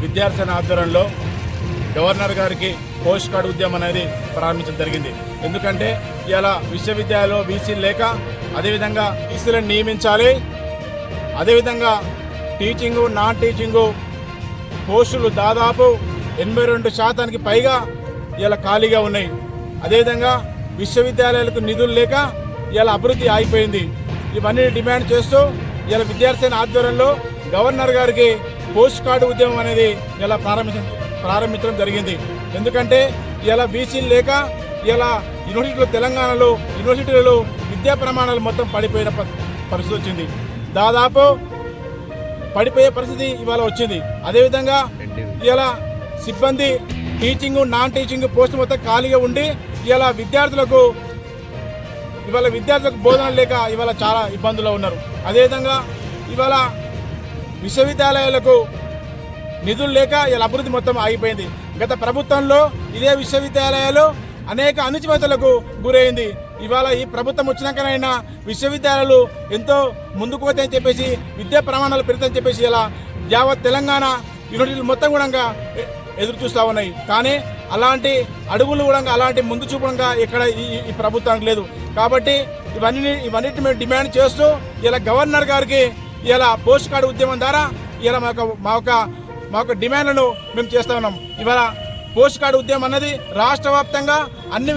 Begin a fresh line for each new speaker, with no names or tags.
విద్యార్థి ఆధ్వర్యంలో గవర్నర్ గారికి పోస్ట్ కార్డు ఉద్యమం అనేది ప్రారంభించడం జరిగింది. ఎందుకంటే ఇలా విశ్వవిద్యాలయంలో బీసీలు లేక అదేవిధంగా బీసీలను నియమించాలి, అదేవిధంగా టీచింగు నాన్ టీచింగు పోస్టులు దాదాపు 82% పైగా ఇలా ఖాళీగా ఉన్నాయి. అదేవిధంగా విశ్వవిద్యాలయాలకు నిధులు లేక ఇలా అభివృద్ధి ఆగిపోయింది. ఇవన్నీ డిమాండ్ చేస్తూ ఇలా విద్యార్థి ఆధ్వర్యంలో గవర్నర్ గారికి పోస్ట్ కార్డు ఉద్యమం అనేది ఇలా ప్రారంభించడం జరిగింది. ఎందుకంటే ఇలా బీసీలు లేక ఇలా యూనివర్సిటీలు తెలంగాణలో యూనివర్సిటీలలో విద్యా ప్రమాణాలు మొత్తం పడిపోయిన పరిస్థితి వచ్చింది. దాదాపు పడిపోయే పరిస్థితి ఇవాళ వచ్చింది. అదేవిధంగా ఇలా సిబ్బంది టీచింగ్ నాన్ టీచింగ్ పోస్ట్ మొత్తం ఖాళీగా ఉండి ఇవాళ విద్యార్థులకు బోధన లేక ఇవాళ చాలా ఇబ్బందుల్లో ఉన్నారు. అదేవిధంగా ఇవాళ విశ్వవిద్యాలయాలకు నిధులు లేక ఇలా అభివృద్ధి మొత్తం ఆగిపోయింది. గత ప్రభుత్వంలో ఇదే విశ్వవిద్యాలయాలు అనేక అణచివేతలకు గురైంది. ఇవాళ ఈ ప్రభుత్వం వచ్చినాకనైనా విశ్వవిద్యాలయాలు ఎంతో ముందుకు పోతాయని చెప్పేసి విద్యా ప్రమాణాలు పెడతాయని చెప్పేసి ఇలా యావత్ తెలంగాణ యూనివర్సిటీలు మొత్తం కూడా ఎదురు చూస్తూ ఉన్నాయి. కానీ అలాంటి అడుగులు కూడా అలాంటి ముందు చూపడంగా ఇక్కడ ఈ ప్రభుత్వానికి లేదు. కాబట్టి ఇవన్నిటిని మేము డిమాండ్ చేస్తూ ఇలా గవర్నర్ గారికి ఇలా పోస్ట్ కార్డు ఉద్యమం ద్వారా ఇలా మా యొక్క డిమాండ్లను మేము చేస్తూ ఉన్నాం. ఇవాళ పోస్ట్ కార్డు ఉద్యమం అన్నది రాష్ట్ర వ్యాప్తంగా అన్ని